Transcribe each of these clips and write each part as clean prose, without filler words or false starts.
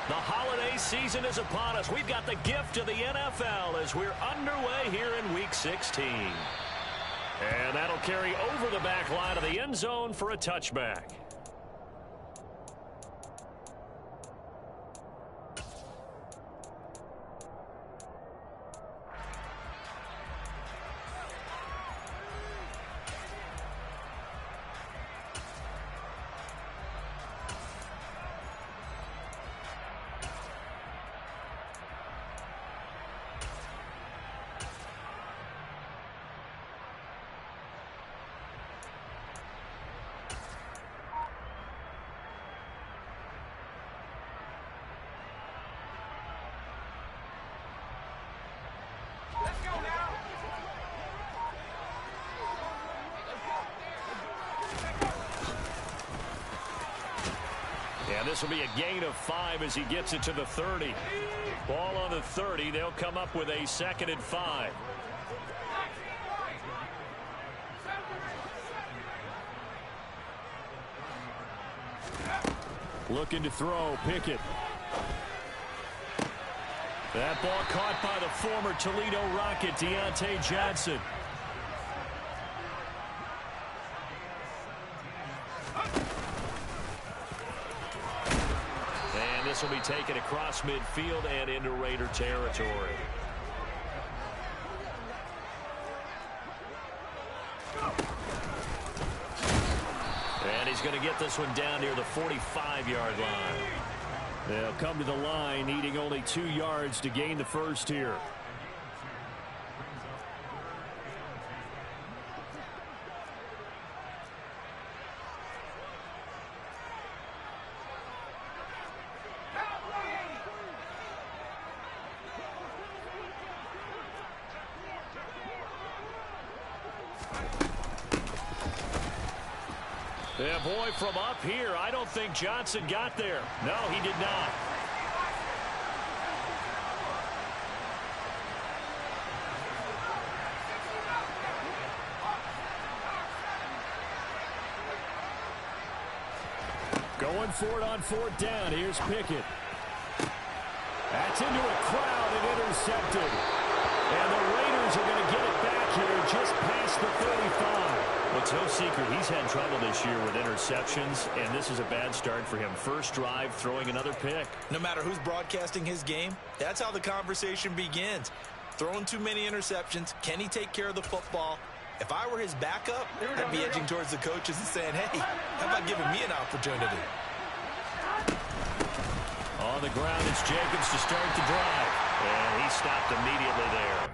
The holiday season is upon us. We've got the gift of the NFL as we're underway here in Week 16. And that'll carry over the back line of the end zone for a touchback. And this will be a gain of 5 as he gets it to the 30. Ball on the 30. They'll come up with a 2nd and 5. Looking to throw. Pickett. That ball caught by the former Toledo Rocket, Deontay Johnson. This will be taken across midfield and into Raider territory. And he's going to get this one down near the 45-yard line. They'll come to the line, needing only 2 yards to gain the first here. Yeah, boy, from up here, I don't think Johnson got there. No, he did not. Going for it on 4th down. Here's Pickett. That's into a crowd and intercepted. And the Raiders are going to get it back here just past the 35. Well, it's no secret he's had trouble this year with interceptions, and this is a bad start for him. First drive, throwing another pick. No matter who's broadcasting his game, that's how the conversation begins. Throwing too many interceptions, can he take care of the football? If I were his backup, I'd be edging towards the coaches and saying, hey, how about giving me an opportunity? On the ground, it's Jacobs to start the drive. And he stopped immediately there.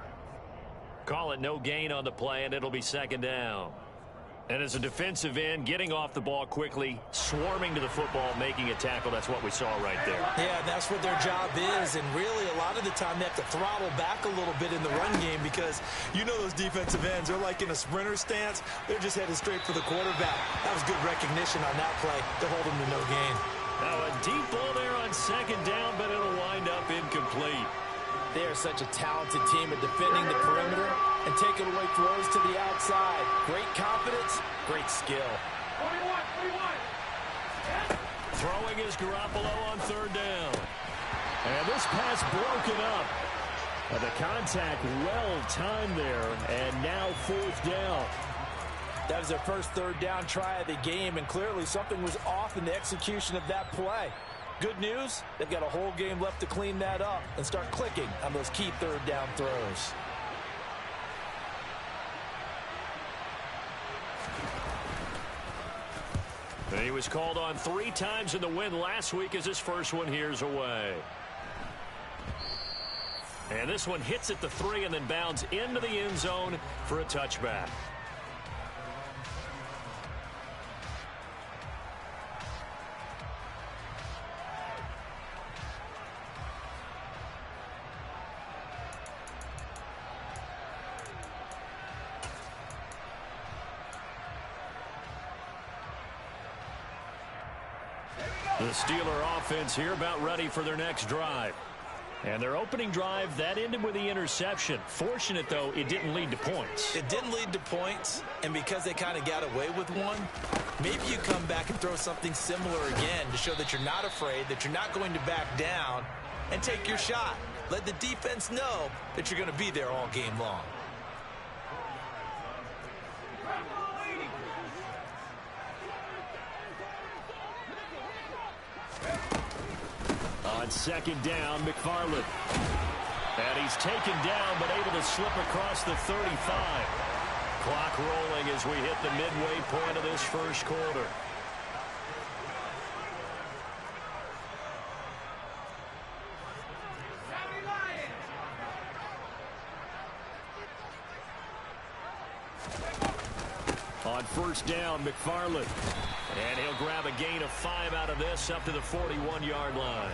Call it no gain on the play, and it'll be 2nd down. And as a defensive end, getting off the ball quickly, swarming to the football, making a tackle, that's what we saw right there. Yeah, that's what their job is, and really a lot of the time they have to throttle back a little bit in the run game because you know those defensive ends, they're like in a sprinter stance. They're just headed straight for the quarterback. That was good recognition on that play to hold them to no gain. Now a deep ball there on 2nd down, but it'll wind up incomplete. They are such a talented team at defending the perimeter and taking away throws to the outside. Great confidence, great skill. 41. Throwing is Garoppolo on 3rd down. And this pass broken up. The contact well timed there, and now 4th down. That was their first 3rd down try of the game, and clearly something was off in the execution of that play. Good news, they've got a whole game left to clean that up and start clicking on those key 3rd down throws. And he was called on 3 times in the win last week as his first one here's away. And this one hits at the 3 and then bounds into the end zone for a touchback. The Steeler offense here about ready for their next drive. And their opening drive, that ended with the interception. Fortunate, though, it didn't lead to points. It didn't lead to points, and because they kind of got away with one, maybe you come back and throw something similar again to show that you're not afraid, that you're not going to back down, and take your shot. Let the defense know that you're going to be there all game long. On second down, McFarland. And he's taken down, but able to slip across the 35. Clock rolling as we hit the midway point of this first quarter. On first down, McFarland. And he'll grab a gain of 5 out of this up to the 41-yard line.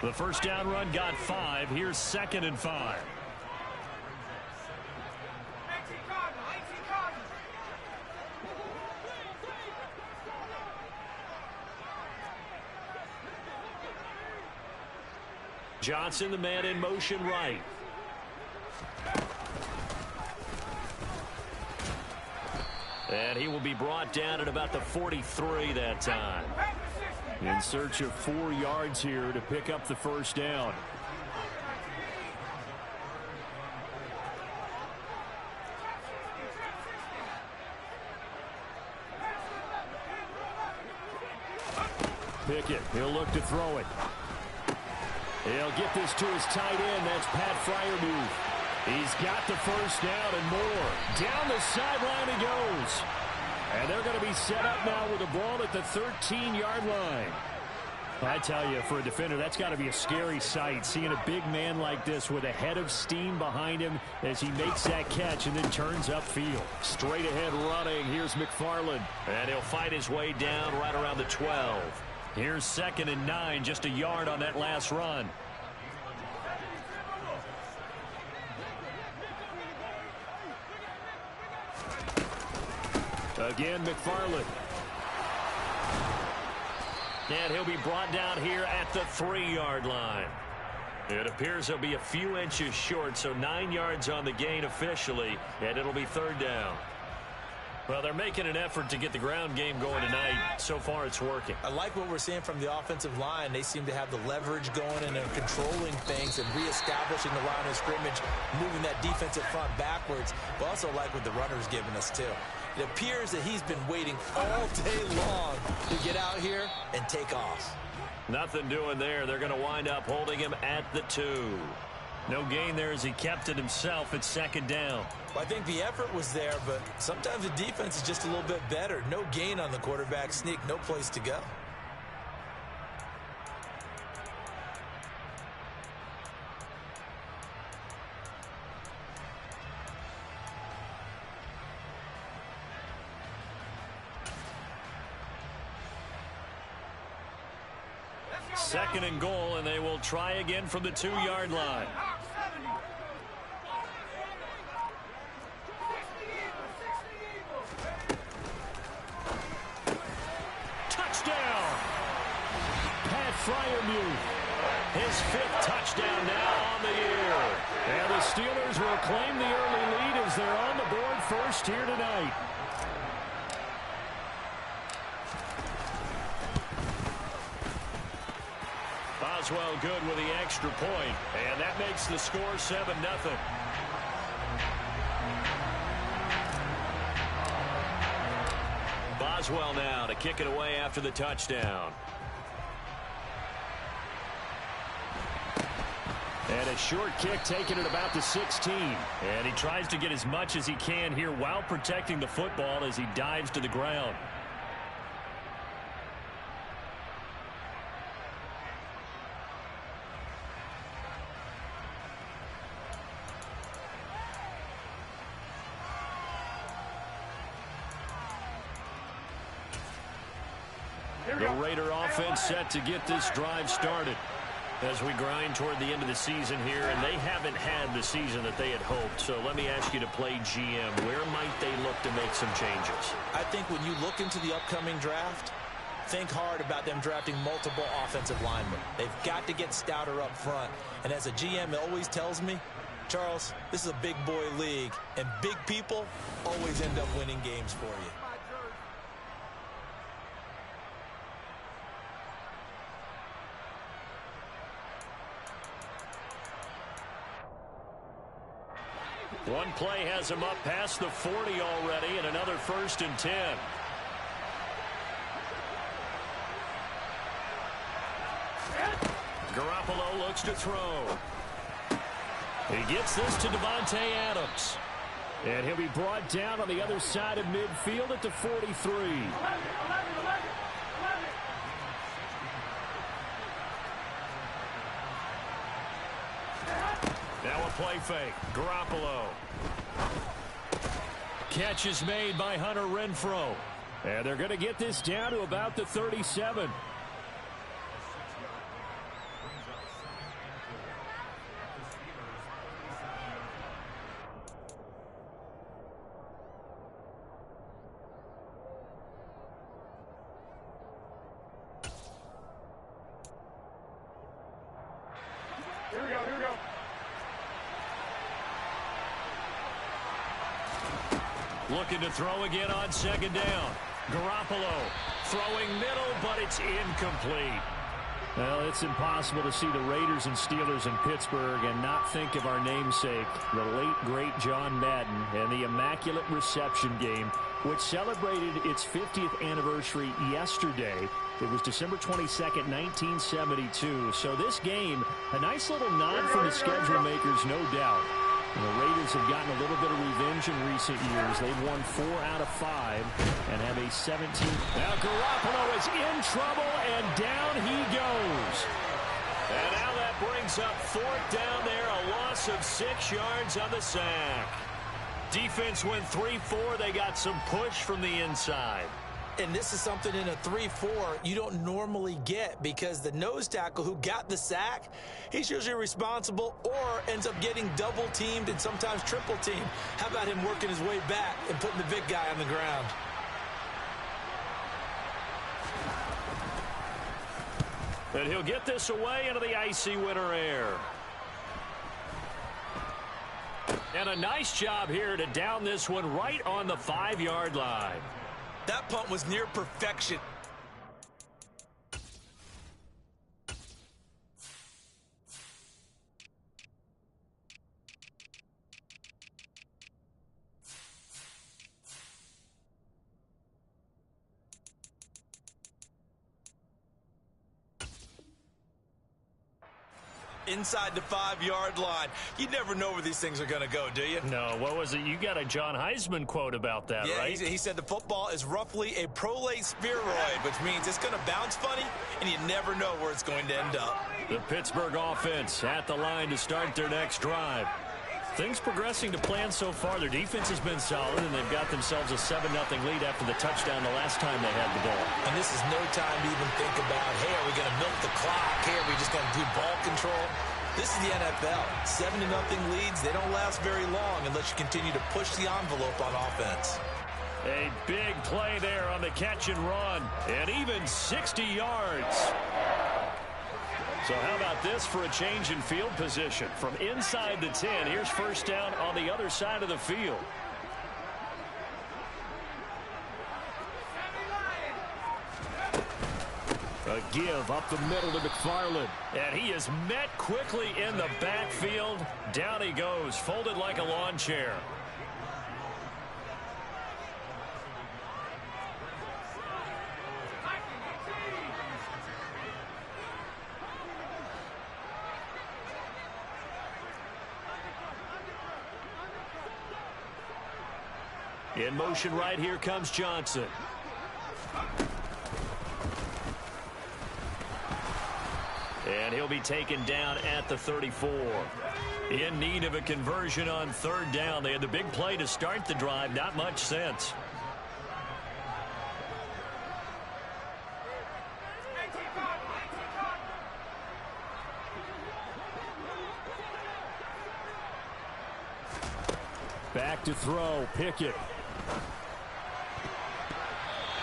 The first down run got 5. Here's 2nd and 5. Johnson, the man in motion right. And he will be brought down at about the 43 that time. In search of 4 yards here to pick up the first down. Pickett, he'll look to throw it. He'll get this to his tight end. That's Pat Freiermuth. He's got the first down and more. Down the sideline he goes. And they're going to be set up now with the ball at the 13-yard line. I tell you, for a defender, that's got to be a scary sight, seeing a big man like this with a head of steam behind him as he makes that catch and then turns upfield. Straight ahead running, here's McFarland. And he'll fight his way down right around the 12. Here's 2nd and 9, just a yard on that last run. Again, McFarland. And he'll be brought down here at the 3-yard line. It appears he'll be a few inches short, so 9 yards on the gain officially, and it'll be 3rd down. Well, they're making an effort to get the ground game going tonight. So far, it's working. I like what we're seeing from the offensive line. They seem to have the leverage going and they're controlling things and reestablishing the line of scrimmage, moving that defensive front backwards. But also like what the runner's giving us, too. It appears that he's been waiting all day long to get out here and take off. Nothing doing there. They're going to wind up holding him at the 2. No gain there as he kept it himself at 2nd down. Well, I think the effort was there, but sometimes the defense is just a little bit better. No gain on the quarterback sneak, no place to go. Second and goal, and they will try again from the 2-yard line. Touchdown! Pat Freiermuth. His 5th touchdown now on the year. And the Steelers will claim the early lead as they're on the board first here tonight. Boswell good with the extra point, and that makes the score 7-0. Boswell now to kick it away after the touchdown. And a short kick taken at about the 16. And he tries to get as much as he can here while protecting the football as he dives to the ground. The Raider offense set to get this drive started as we grind toward the end of the season here, and they haven't had the season that they had hoped. So let me ask you to play GM. Where might they look to make some changes? I think when you look into the upcoming draft, think hard about them drafting multiple offensive linemen. They've got to get stouter up front. And as a GM, it always tells me, Charles, this is a big boy league, and big people always end up winning games for you. One play has him up past the 40 already, and another 1st and 10. Garoppolo looks to throw. He gets this to Devontae Adams. And he'll be brought down on the other side of midfield at the 43. Now a play fake. Garoppolo. Catch is made by Hunter Renfrow. And they're going to get this down to about the 37. Looking to throw again on 2nd down. Garoppolo throwing middle, but it's incomplete. Well, it's impossible to see the Raiders and Steelers in Pittsburgh and not think of our namesake, the late, great John Madden, and the Immaculate Reception game, which celebrated its 50th anniversary yesterday. It was December 22nd, 1972. So this game, a nice little nod from the schedule makers, no doubt. And the Raiders have gotten a little bit of revenge in recent years. They've won 4 out of 5 and have a 17. Now Garoppolo is in trouble, and down he goes. And now that brings up 4th down there, a loss of 6 yards on the sack. Defense went 3-4. They got some push from the inside. And this is something in a 3-4 you don't normally get, because the nose tackle who got the sack, he's usually responsible or ends up getting double teamed and sometimes triple teamed. How about him working his way back and putting the big guy on the ground? And he'll get this away into the icy winter air. And a nice job here to down this one right on the 5-yard line. That punt was near perfection. Inside the 5-yard line. You never know where these things are going to go, do you? No, what was it? You got a John Heisman quote about that, yeah, right? He said the football is roughly a prolate spheroid, which means it's going to bounce funny, and you never know where it's going to end up. The Pittsburgh offense at the line to start their next drive. Things progressing to plan so far. Their defense has been solid, and they've got themselves a 7-0 lead after the touchdown the last time they had the ball. And this is no time to even think about, hey, are we going to milk the clock? Hey, are we just going to do ball control? This is the NFL. 7-0 leads, they don't last very long unless you continue to push the envelope on offense. A big play there on the catch and run, and even 60 yards. So how about this for a change in field position? From inside the 10, here's 1st down on the other side of the field. A give up the middle to McFarland. And he is met quickly in the backfield. Down he goes, folded like a lawn chair. In motion right here comes Johnson. And he'll be taken down at the 34. In need of a conversion on 3rd down. They had the big play to start the drive. Not much sense. Back to throw. Pickett.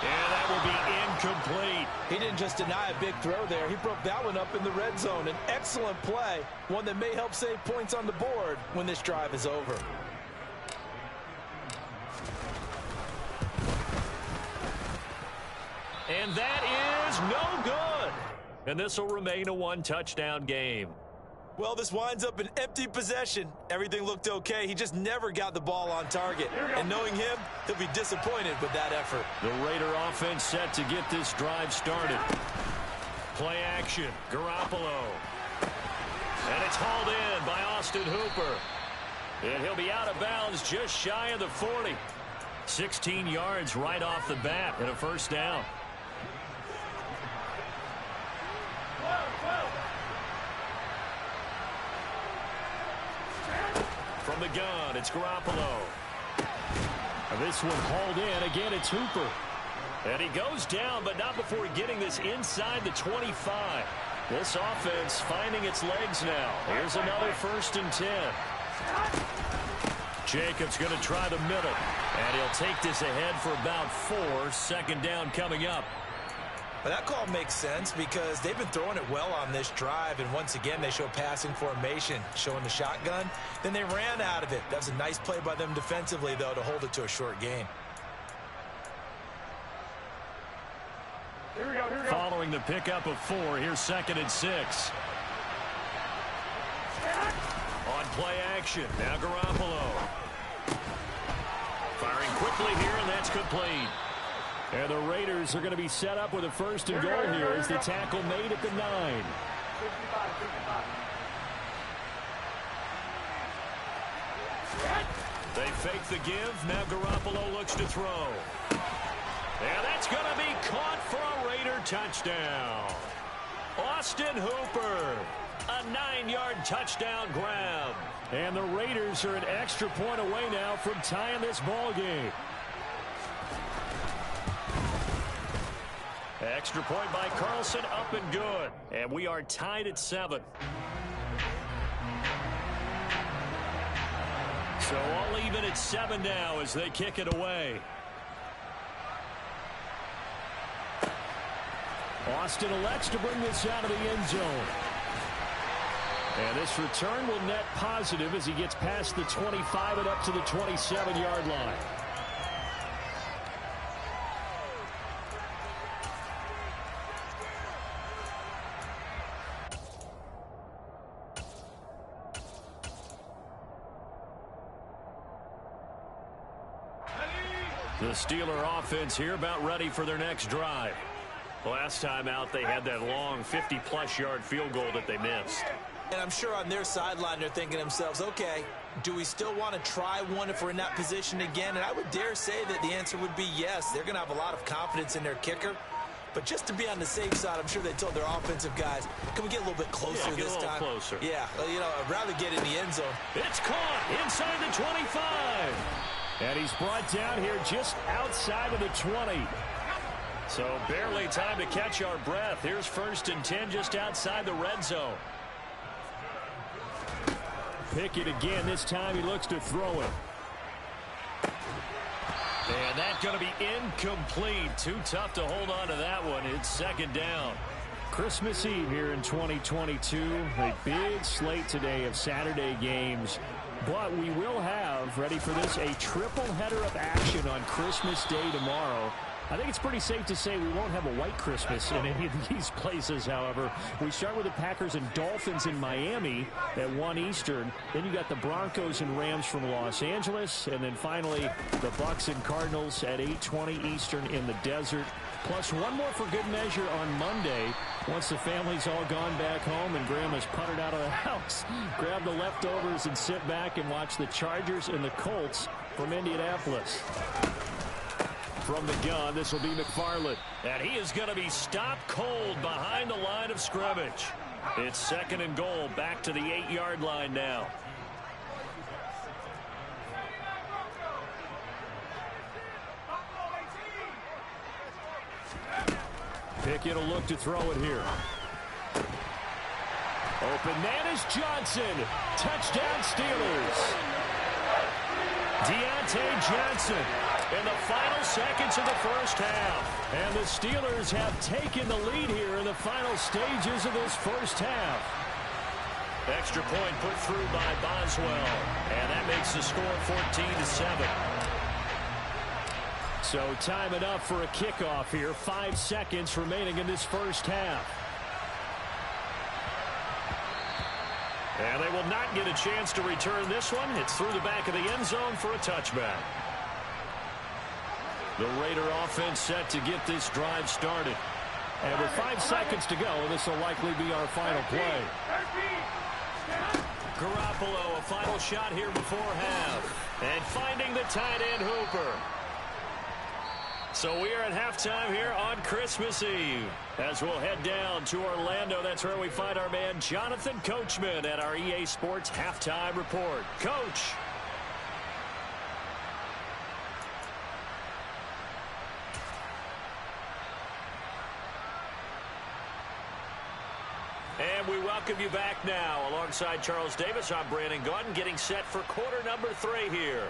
And that will be incomplete. He didn't just deny a big throw there. He broke that one up in the red zone. An excellent play, one that may help save points on the board when this drive is over. And that is no good. And this will remain a one-touchdown game. Well, this winds up an empty possession. Everything looked okay. He just never got the ball on target. And knowing him, he'll be disappointed with that effort. The Raider offense set to get this drive started. Play action, Garoppolo. And it's hauled in by Austin Hooper. And he'll be out of bounds just shy of the 40. 16 yards right off the bat and a first down. From the gun, it's Garoppolo. This one hauled in. Again, it's Hooper. And he goes down, but not before getting this inside the 25. This offense finding its legs now. Here's another 1st and 10. Jacobs going to try the middle. And he'll take this ahead for about 4. 2nd down coming up. But that call makes sense because they've been throwing it well on this drive, and once again they show passing formation, showing the shotgun. Then they ran out of it. That was a nice play by them defensively, though, to hold it to a short gain. Here we go. Following the pickup of 4, here's 2nd and 6. On play action, now Garoppolo. Firing quickly here, and that's complete. And the Raiders are going to be set up with a 1st and goal here as the tackle made at the 9. They fake the give. Now Garoppolo looks to throw. And that's going to be caught for a Raider touchdown. Austin Hooper. A 9-yard touchdown grab. And the Raiders are an extra point away now from tying this ball game. Extra point by Carlson, up and good. And we are tied at 7. So all even at 7 now as they kick it away. Austin elects to bring this out of the end zone. And this return will net positive as he gets past the 25 and up to the 27-yard line. The Steeler offense here about ready for their next drive. Last time out, they had that long 50-plus yard field goal that they missed. And I'm sure on their sideline they're thinking to themselves, okay, do we still want to try one if we're in that position again? And I would dare say that the answer would be yes. They're going to have a lot of confidence in their kicker. But just to be on the safe side, I'm sure they told their offensive guys, can we get a little bit closer this time? Closer. Yeah, well, you know, I'd rather get in the end zone. It's caught inside the 25. And he's brought down here just outside of the 20. So barely time to catch our breath. Here's 1st and 10 just outside the red zone. Pickett again. This time he looks to throw it. And that's going to be incomplete. Too tough to hold on to that one. It's 2nd down. Christmas Eve here in 2022. A big slate today of Saturday games. But we will have, ready for this, a triple header of action on Christmas Day tomorrow. I think it's pretty safe to say we won't have a white Christmas in any of these places, however. We start with the Packers and Dolphins in Miami at 1 Eastern. Then you got the Broncos and Rams from Los Angeles. And then finally, the Bucks and Cardinals at 8:20 Eastern in the desert. Plus one more for good measure on Monday. Once the family's all gone back home and Grandma's puttered out of the house, grab the leftovers and sit back and watch the Chargers and the Colts from Indianapolis. From the gun, this will be McFarland. And he is going to be stopped cold behind the line of scrimmage. It's 2nd and goal, back to the 8-yard line now. Pickett will look to throw it here. Open man is Johnson. Touchdown Steelers. Deontay Johnson. in the final seconds of the first half. And the Steelers have taken the lead here in the final stages of this first half. Extra point put through by Boswell. And that makes the score 14-7. So time enough for a kickoff here. 5 seconds remaining in this first half. And they will not get a chance to return this one. It's through the back of the end zone for a touchback. The Raider offense set to get this drive started. And with 5 seconds to go, this will likely be our final play. Garoppolo, a final shot here before half. And finding the tight end Hooper. So we are at halftime here on Christmas Eve. As we'll head down to Orlando, that's where we find our man Jonathan Coachman at our EA Sports Halftime Report. Coach. And we welcome you back now. Alongside Charles Davis, I'm Brandon Gaudin, getting set for quarter number 3 here.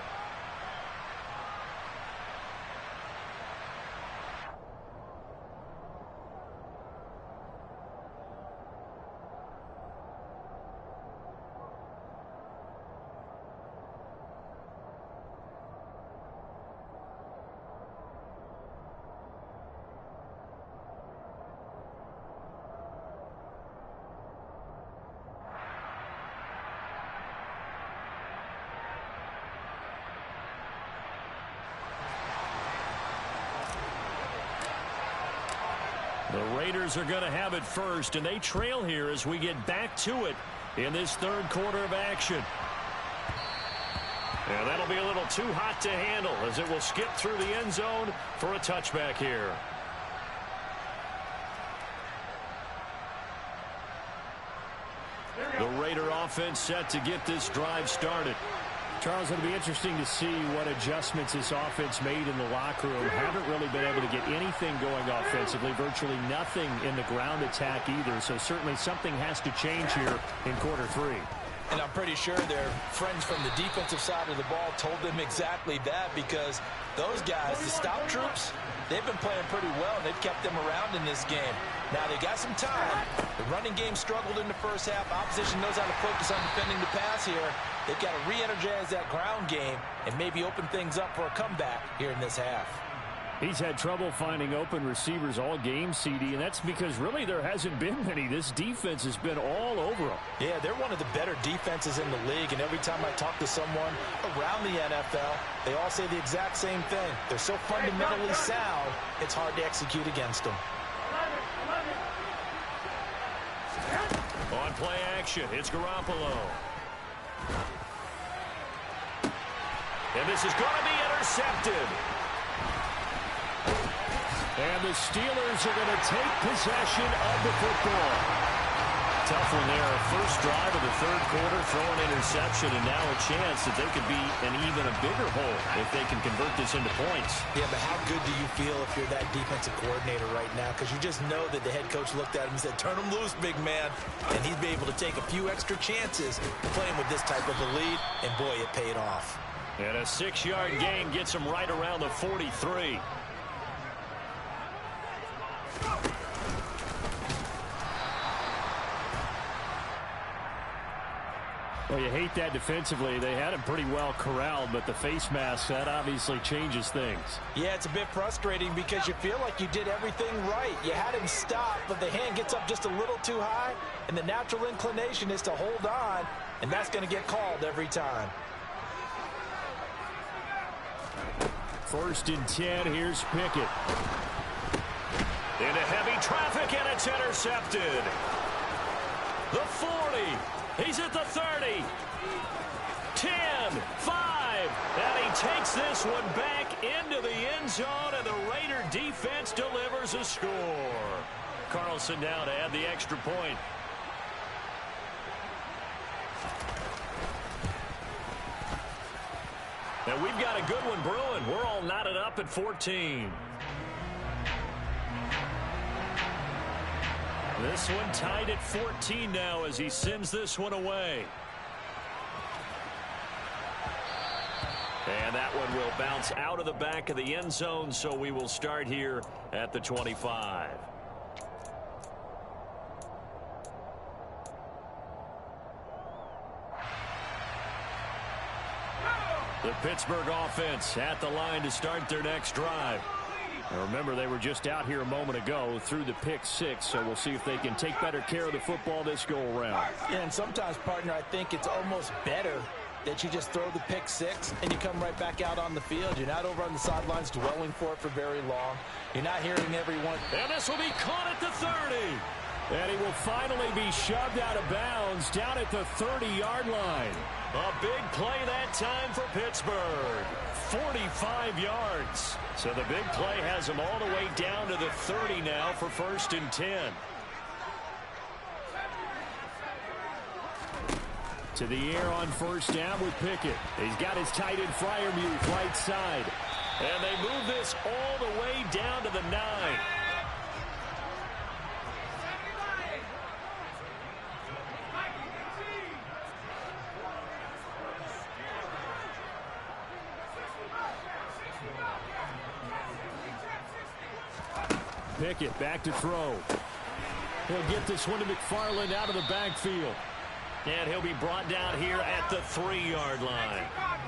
The Raiders are going to have it first, and they trail here as we get back to it in this third quarter of action. And that'll be a little too hot to handle as it will skip through the end zone for a touchback here. The Raider offense set to get this drive started. Charles, it'll be interesting to see what adjustments this offense made in the locker room. Haven't really been able to get anything going offensively, virtually nothing in the ground attack either. So certainly something has to change here in quarter 3. And I'm pretty sure their friends from the defensive side of the ball told them exactly that, because those guys, the stop troops, they've been playing pretty well, and they've kept them around in this game. Now, they got some time. The running game struggled in the first half. Opposition knows how to focus on defending the pass here. They've got to re-energize that ground game and maybe open things up for a comeback here in this half. He's had trouble finding open receivers all game, CD, and that's because really there hasn't been many. This defense has been all over them. Yeah, they're one of the better defenses in the league, and every time I talk to someone around the NFL, they all say the exact same thing. They're so fundamentally sound, it's hard to execute against them. On play action, it's Garoppolo. And this is going to be intercepted. And the Steelers are going to take possession of the football. Tough one there. First drive of the third quarter, throw an interception, and now a chance that they could be an even a bigger hole if they can convert this into points. Yeah, but how good do you feel if you're that defensive coordinator right now? Because you just know that the head coach looked at him and said, turn him loose, big man. And he's been able to take a few extra chances playing with this type of a lead, and boy, it paid off. And a 6-yard gain gets him right around the 43. Well, you hate that defensively. They had him pretty well corralled, but the face mask, that obviously changes things. Yeah, it's a bit frustrating because you feel like you did everything right. You had him stop, but the hand gets up just a little too high, and the natural inclination is to hold on, and that's going to get called every time. 1st and 10, here's Pickett. Into heavy traffic, and it's intercepted. The 40. He's at the 30. 10, 5. And he takes this one back into the end zone, and the Raider defense delivers a score. Carlson now to add the extra point. And we've got a good one brewing. We're all knotted up at 14. This one tied at 14 now as he sends this one away. And that that one will bounce out of the back of the end zone, so we will start here at the 25. The Pittsburgh offense at the line to start their next drive. Now remember, they were just out here a moment ago through the pick six, so we'll see if they can take better care of the football this go-around. Yeah, and sometimes, partner, I think it's almost better that you just throw the pick six and you come right back out on the field. You're not over on the sidelines dwelling for it for very long. You're not hearing everyone. And this will be caught at the 30. And he will finally be shoved out of bounds down at the 30-yard line. A big play that time for Pittsburgh. 45 yards. So the big play has him all the way down to the 30 now for 1st and 10. To the air on 1st down with Pickett. He's got his tight end Freiermuth right side. And they move this all the way down to the 9. Pickett back to throw. He'll get this one to McFarland out of the backfield. And he'll be brought down here at the 3-yard line.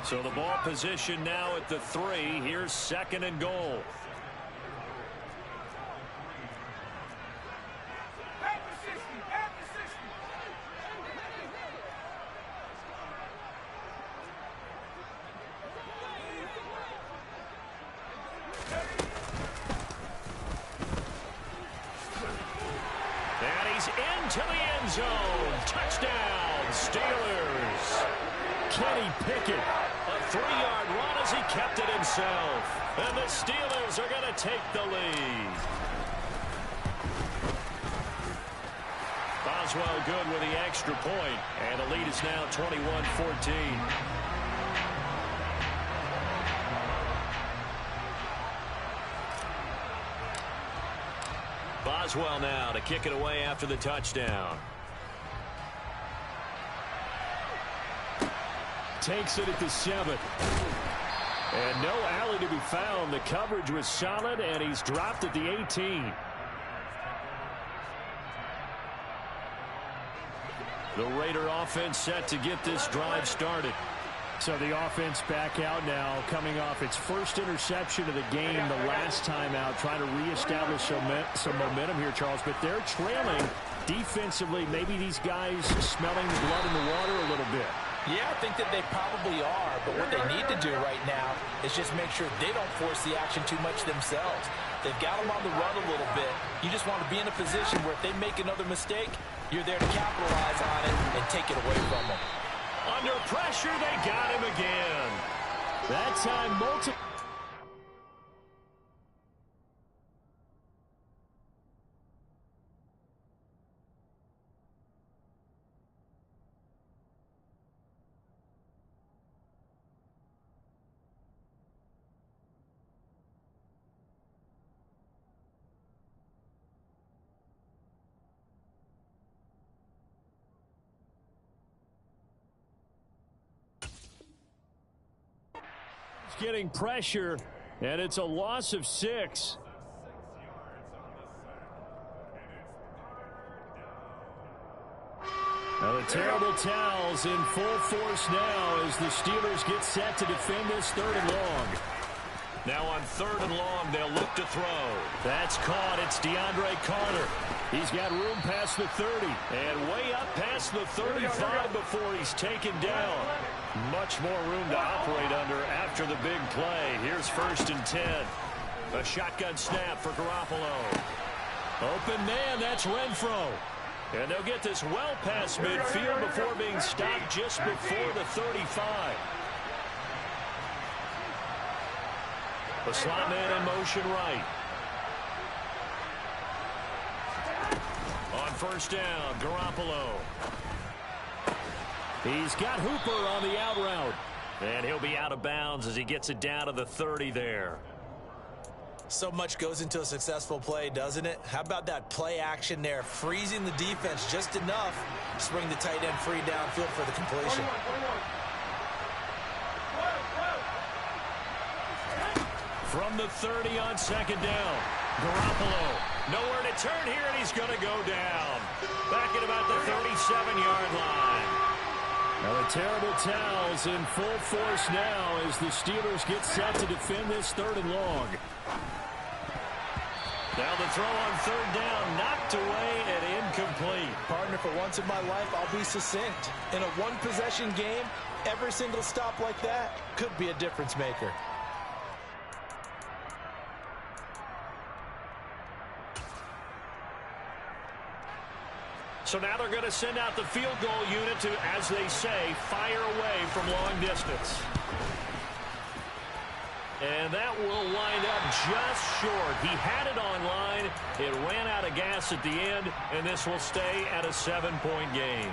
So the ball position now at the 3. Here's 2nd and goal. Into the end zone. Touchdown, Steelers. Kenny Pickett, a 3-yard run as he kept it himself. And the Steelers are going to take the lead. Boswell good with the extra point. And the lead is now 21-14. Boswell now to kick it away after the touchdown. Takes it at the 7. And no alley to be found. The coverage was solid, and he's dropped at the 18. The Raider offense set to get this drive started. So the offense back out now, coming off its first interception of the game the last time out, trying to reestablish some momentum here, Charles. But they're trailing defensively. Maybe these guys smelling the blood in the water a little bit. Yeah, I think that they probably are. But what they need to do right now is just make sure they don't force the action too much themselves. They've got them on the run a little bit. You just want to be in a position where if they make another mistake, you're there to capitalize on it and take it away from them. Under pressure, they got him again. That time, multiple. Getting pressure, and it's a loss of 6. Now the terrible towels in full force now as the Steelers get set to defend this 3rd and long. Now on 3rd and long, they'll look to throw. That's caught. It's DeAndre Carter. He's got room past the 30 and way up past the 35 before he's taken down. Much more room to operate under after the big play. Here's 1st and 10. A shotgun snap for Garoppolo. Open man, that's Renfro. And they'll get this well past midfield before being stopped just before the 35. The slot man in motion right. On 1st down, Garoppolo. He's got Hooper on the out route. And he'll be out of bounds as he gets it down to the 30 there. So much goes into a successful play, doesn't it? How about that play action there? Freezing the defense just enough to bring the tight end free downfield for the completion. From the 30 on second down. Garoppolo, nowhere to turn here, and he's going to go down. Back at about the 37-yard line. Now the terrible towels in full force now as the Steelers get set to defend this 3rd and long. Now the throw on 3rd down, knocked away and incomplete. Partner, for once in my life, I'll be succinct. In a one-possession game, every single stop like that could be a difference maker. So now they're going to send out the field goal unit to, as they say, fire away from long distance. And that will wind up just short. He had it on line. It ran out of gas at the end, and this will stay at a 7-point game.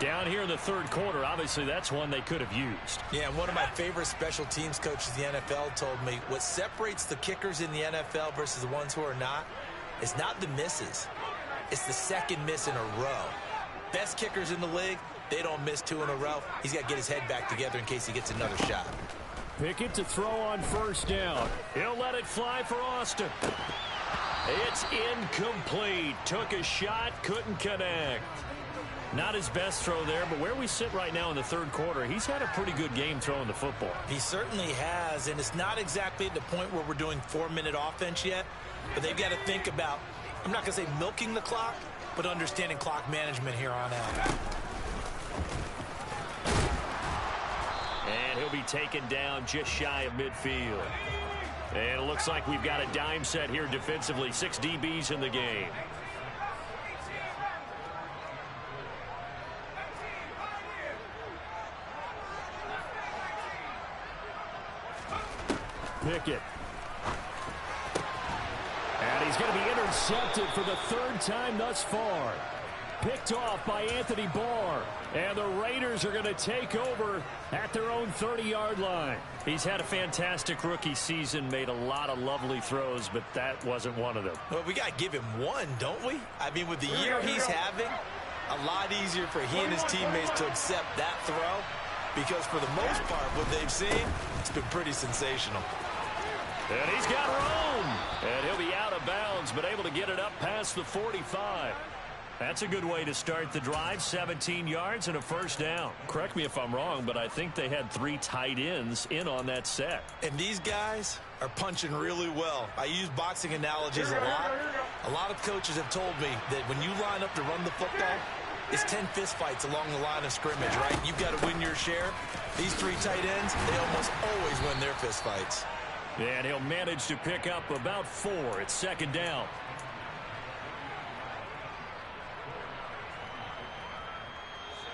Down here in the 3rd quarter, obviously that's one they could have used. Yeah, one of my favorite special teams coaches in the NFL told me what separates the kickers in the NFL versus the ones who are not is not the misses. It's the second miss in a row. Best kickers in the league, they don't miss 2 in a row. He's got to get his head back together in case he gets another shot. Pickett to throw on 1st down. He'll let it fly for Austin. It's incomplete. Took a shot, couldn't connect. Not his best throw there, but where we sit right now in the 3rd quarter, he's had a pretty good game throwing the football. He certainly has, and it's not exactly at the point where we're doing 4-minute offense yet, but they've got to think about, I'm not going to say milking the clock, but understanding clock management here on out. And he'll be taken down just shy of midfield. And it looks like we've got a dime set here defensively. 6 DBs in the game. Pickett. And he's going to be intercepted for the 3rd time thus far. Picked off by Anthony Barr. And the Raiders are going to take over at their own 30-yard line. He's had a fantastic rookie season, made a lot of lovely throws, but that wasn't one of them. Well, we got to give him one, don't we? I mean, with the year he's having, a lot easier for he and his teammates to accept that throw, because for the most part, what they've seen, it's been pretty sensational. And he's got room. And he'll be out of bounds, but able to get it up past the 45. That's a good way to start the drive. 17 yards and a 1st down. Correct me if I'm wrong, but I think they had 3 tight ends in on that set. And these guys are punching really well. I use boxing analogies a lot. A lot of coaches have told me that when you line up to run the football, it's 10 fistfights along the line of scrimmage, right? You've got to win your share. These 3 tight ends, they almost always win their fistfights. And he'll manage to pick up about 4. It's 2nd down.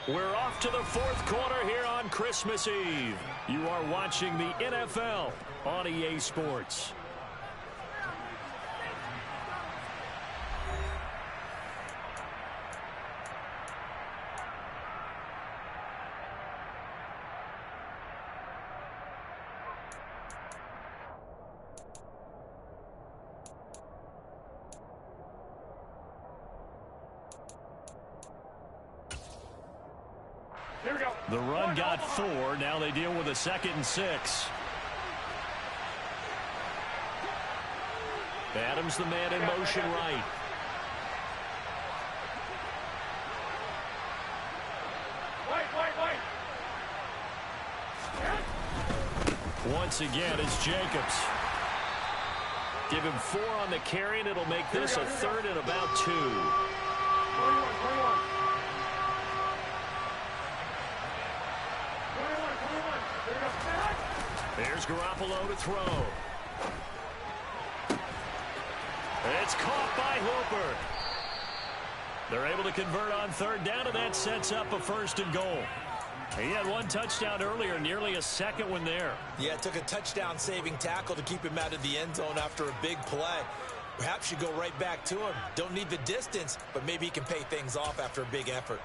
We're off to the 4th quarter here on Christmas Eve. You are watching the NFL on EA Sports. Here we go. The run got 4. Now they deal with a 2nd and 6. Adams, the man in motion right. Once again, it's Jacobs. Give him 4 on the carry, and it'll make this a 3rd and about 2. 21. There's Garoppolo to throw. It's caught by Hooper. They're able to convert on 3rd down, and that sets up a 1st and goal. He had 1 touchdown earlier, nearly a 2nd one there. Yeah, it took a touchdown-saving tackle to keep him out of the end zone after a big play. Perhaps you go right back to him. Don't need the distance, but maybe he can pay things off after a big effort.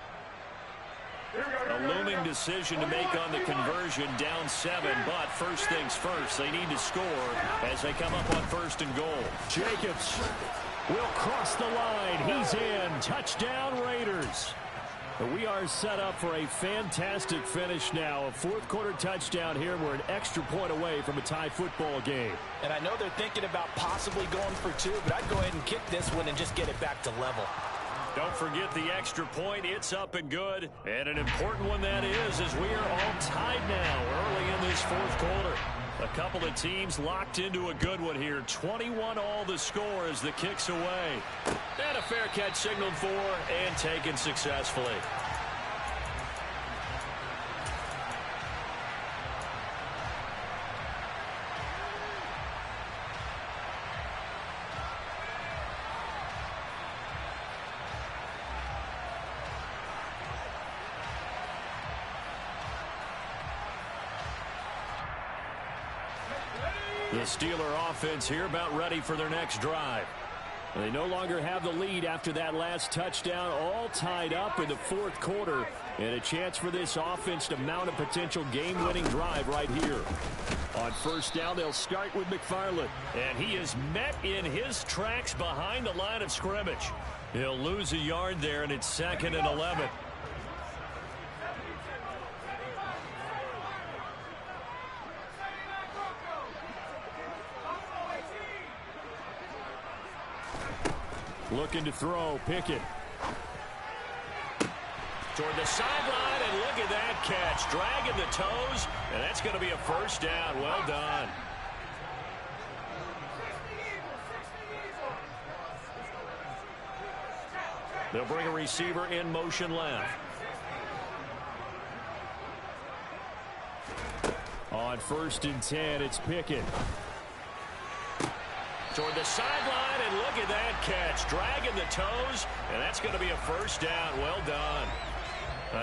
A looming decision to make on the conversion, down 7, but first things first, they need to score as they come up on 1st and goal. Jacobs will cross the line. He's in. Touchdown, Raiders. We are set up for a fantastic finish now. A fourth quarter touchdown here. We're an extra point away from a tie football game. And I know they're thinking about possibly going for two, but I'd go ahead and kick this one and just get it back to level. Don't forget the extra point. It's up and good. And an important one that is, as we are all tied now early in this fourth quarter. A couple of teams locked into a good one here. 21 all the score as the kick's away. And a fair catch signaled for and taken successfully. The Steeler offense here about ready for their next drive. They no longer have the lead after that last touchdown, all tied up in the fourth quarter, and a chance for this offense to mount a potential game-winning drive right here. On first down, they'll start with McFarland, and he is met in his tracks behind the line of scrimmage. He'll lose a yard there, and it's 2nd and 11. Looking to throw, Pickett. Toward the sideline, and look at that catch. Dragging the toes, and that's going to be a first down. Well done. They'll bring a receiver in motion left. On 1st and 10, it's Pickett. Toward the sideline, and look at that catch. Dragging the toes, and that's going to be a first down. Well done.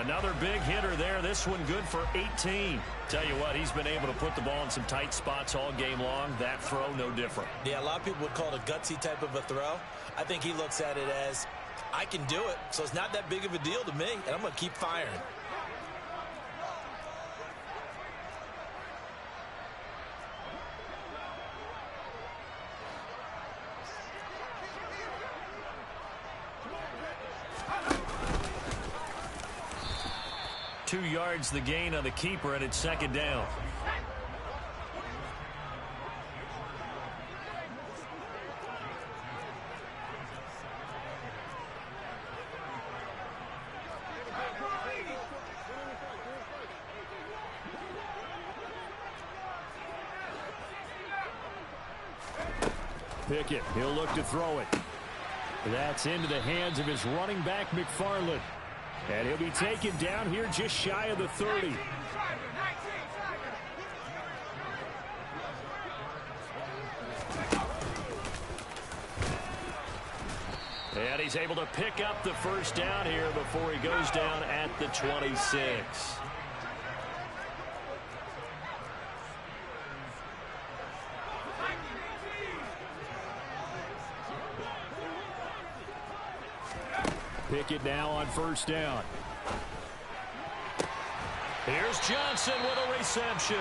Another big hitter there. This one good for 18. Tell you what, he's been able to put the ball in some tight spots all game long. That throw, no different. Yeah, a lot of people would call it a gutsy type of a throw. I think he looks at it as, I can do it, so it's not that big of a deal to me, and I'm going to keep firing. .2 yards the gain on the keeper, and it's 2nd down. Pickett, he'll look to throw it. That's into the hands of his running back, McFarland. And he'll be taken down here just shy of the 30. And he's able to pick up the first down here before he goes down at the 26. Pickett now on first down. Here's Johnson with a reception.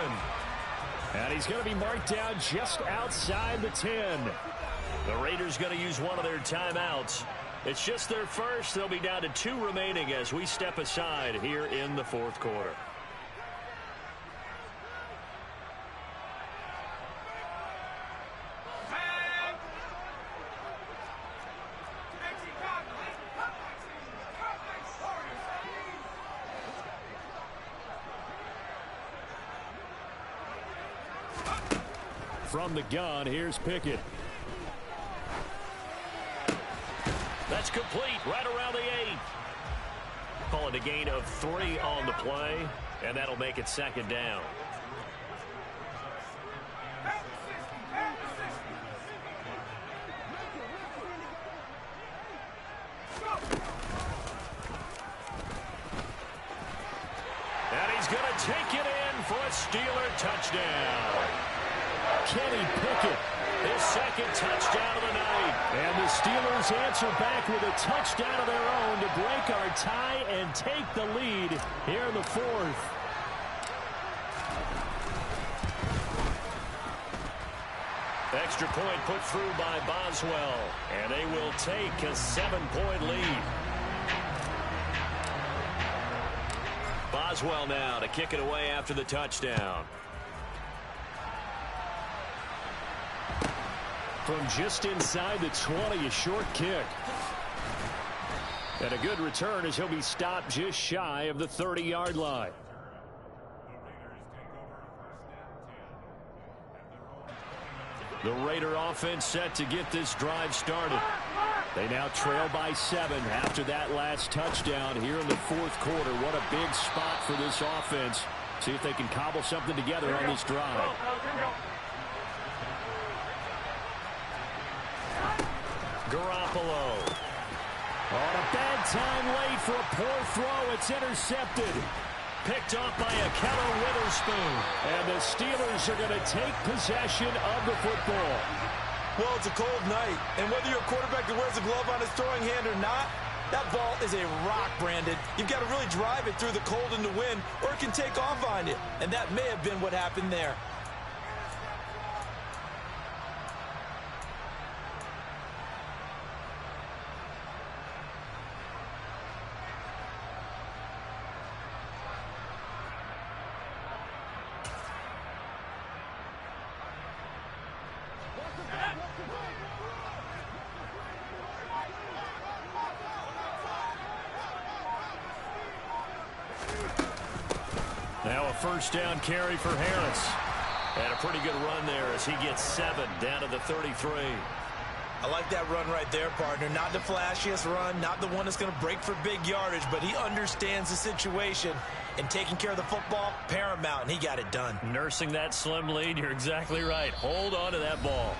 And he's going to be marked down just outside the 10. The Raiders going to use one of their timeouts. It's just their first. They'll be down to 2 remaining as we step aside here in the fourth quarter. From the gun, here's Pickett. That's complete right around the 8. Call it a gain of 3 on the play, and that'll make it 2nd down. And he's going to take it in for a Steeler touchdown. Kenny Pickett, his 2nd touchdown of the night. And the Steelers answer back with a touchdown of their own to break our tie and take the lead here in the 4th. Extra point put through by Boswell, and they will take a 7-point lead. Boswell now to kick it away after the touchdown. From just inside the 20, a short kick. And a good return as he'll be stopped just shy of the 30-yard line. The Raider offense set to get this drive started. They now trail by 7 after that last touchdown here in the fourth quarter. What a big spot for this offense. See if they can cobble something together on this drive. Garoppolo. On a bad time late for a poor throw. It's intercepted. Picked off by a Keller Witherspoon. And the Steelers are going to take possession of the football. Well, it's a cold night, and whether you're a quarterback that wears a glove on his throwing hand or not, that ball is a rock, Brandon. You've got to really drive it through the cold and the wind, or it can take off on you. And that may have been what happened there. Now a first down carry for Harris. And a pretty good run there as he gets 7 down to the 33. I like that run right there, partner. Not the flashiest run, not the one that's going to break for big yardage, but he understands the situation, and taking care of the football, paramount, and he got it done. Nursing that slim lead, you're exactly right. Hold on to that ball.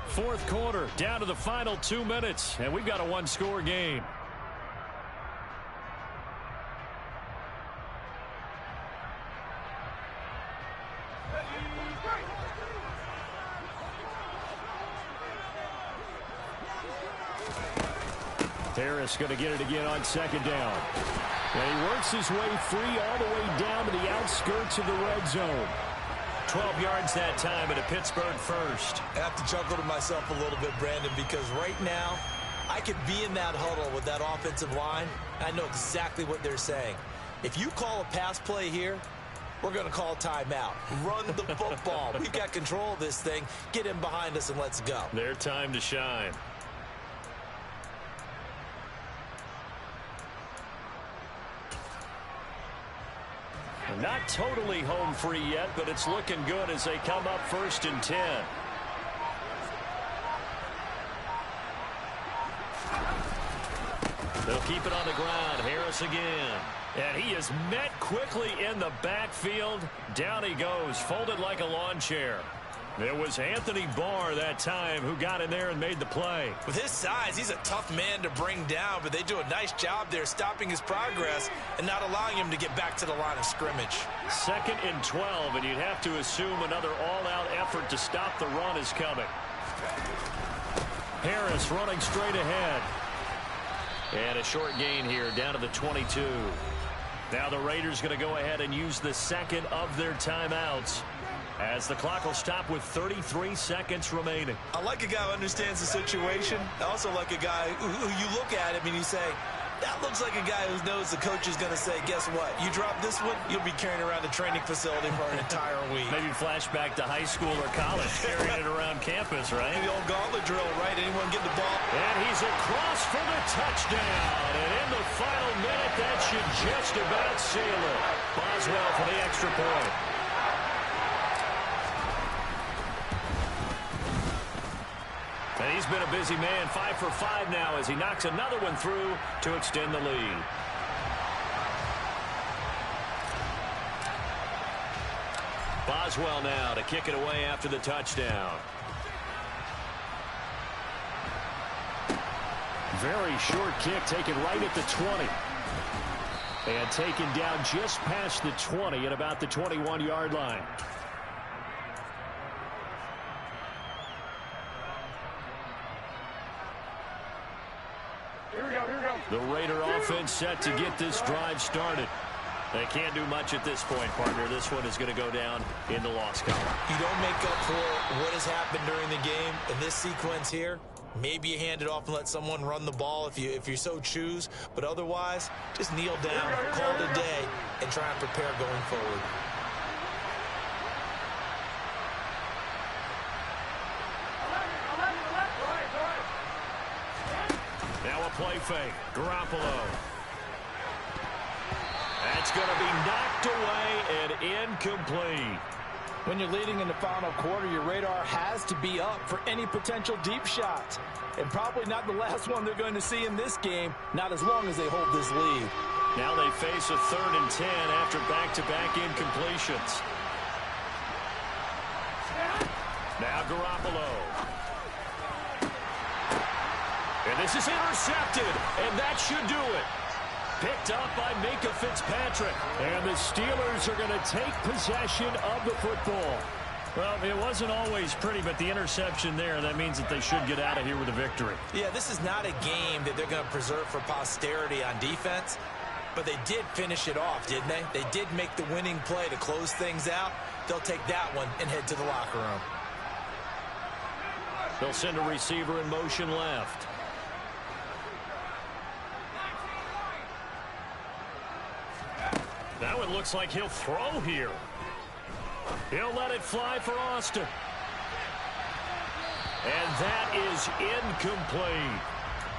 Fourth quarter, down to the final 2 minutes, and we've got a one-score game. Harris going to get it again on second down. And he works his way free all the way down to the outskirts of the red zone. 12 yards that time at a Pittsburgh first. I have to chuckle to myself a little bit, Brandon, because right now I could be in that huddle with that offensive line. I know exactly what they're saying. If you call a pass play here, we're going to call timeout. Run the football. We've got control of this thing. Get in behind us and let's go. Their time to shine. Not totally home free yet, but it's looking good as they come up 1st and 10. They'll keep it on the ground. Harris again. And he is met quickly in the backfield. Down he goes, folded like a lawn chair. It was Anthony Barr that time who got in there and made the play. With his size, he's a tough man to bring down, but they do a nice job there stopping his progress and not allowing him to get back to the line of scrimmage. 2nd and 12, and you'd have to assume another all-out effort to stop the run is coming. Harris running straight ahead. And a short gain here down to the 22. Now the Raiders going to go ahead and use the second of their timeouts, as the clock will stop with 33 seconds remaining. I like a guy who understands the situation. I also like a guy who you look at him and you say, that looks like a guy who knows the coach is going to say, guess what? You drop this one, you'll be carrying around the training facility for an entire week. Maybe flashback to high school or college, carrying it around campus, right? The old gauntlet drill, right? Anyone get the ball? And he's across for the touchdown. And in the final minute, that should just about seal it. Boswell for the extra point. And he's been a busy man, 5 for 5 now as he knocks another one through to extend the lead. Boswell now to kick it away after the touchdown. Very short kick taken right at the 20. And taken down just past the 20 at about the 21-yard line. The Raider offense set to get this drive started. They can't do much at this point, partner. This one is going to go down in the loss column. You don't make up for what has happened during the game in this sequence here. Maybe you hand it off and let someone run the ball if you so choose. But otherwise, just kneel down, call it a day, and try and prepare going forward. Now a play fake. Garoppolo. That's going to be knocked away and incomplete. When you're leading in the final quarter, your radar has to be up for any potential deep shots. And probably not the last one they're going to see in this game, not as long as they hold this lead. Now they face a 3rd and 10 after back-to-back incompletions. Now Garoppolo. And this is intercepted, and that should do it. Picked up by Minka Fitzpatrick. And the Steelers are going to take possession of the football. Well, it wasn't always pretty, but the interception there, that means that they should get out of here with a victory. Yeah, this is not a game that they're going to preserve for posterity on defense, but they did finish it off, didn't they? They did make the winning play to close things out. They'll take that one and head to the locker room. They'll send a receiver in motion left. Now it looks like he'll throw here. He'll let it fly for Austin. And that is incomplete.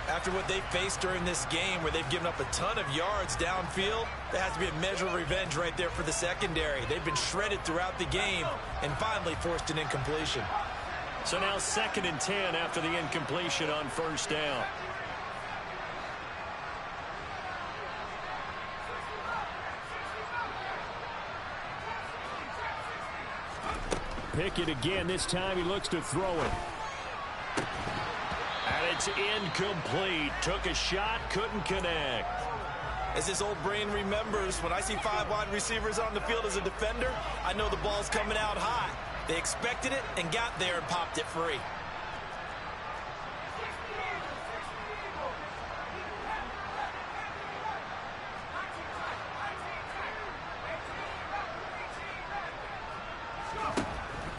After what they faced during this game where they've given up a ton of yards downfield, there has to be a measure of revenge right there for the secondary. They've been shredded throughout the game and finally forced an incompletion. So now 2nd and 10 after the incompletion on 1st down. Pickett again. This time he looks to throw it. And it's incomplete. Took a shot, couldn't connect. As this old brain remembers, when I see 5 wide receivers on the field as a defender, I know the ball's coming out high. They expected it and got there and popped it free.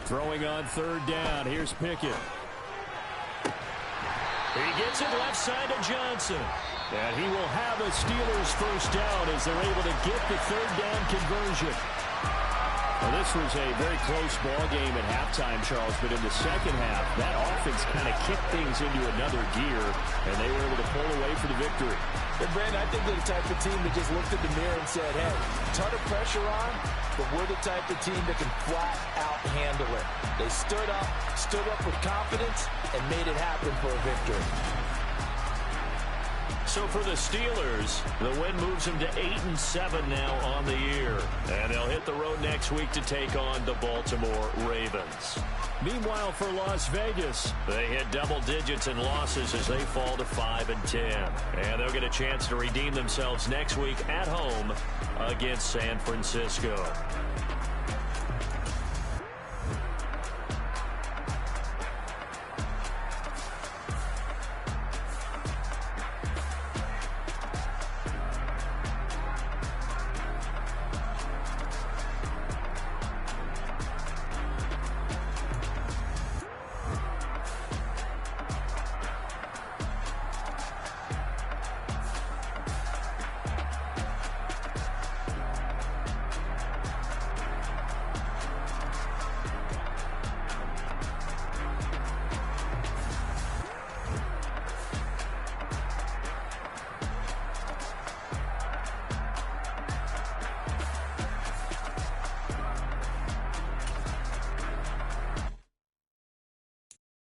Throwing on 3rd down. Here's Pickett. He gets it left side to Johnson. And he will have a Steelers 1st down as they're able to get the 3rd down conversion. Well, this was a very close ball game at halftime, Charles, but in the second half, that offense kind of kicked things into another gear, and they were able to pull away for the victory. And Brandon, I think they're the type of team that just looked at the mirror and said, hey, ton of pressure on, but we're the type of team that can flat out handle it. They stood up with confidence, and made it happen for a victory. So for the Steelers, the win moves them to 8-7 now on the year. And they'll hit the road next week to take on the Baltimore Ravens. Meanwhile, for Las Vegas, they hit double digits in losses as they fall to 5-10. And they'll get a chance to redeem themselves next week at home against San Francisco.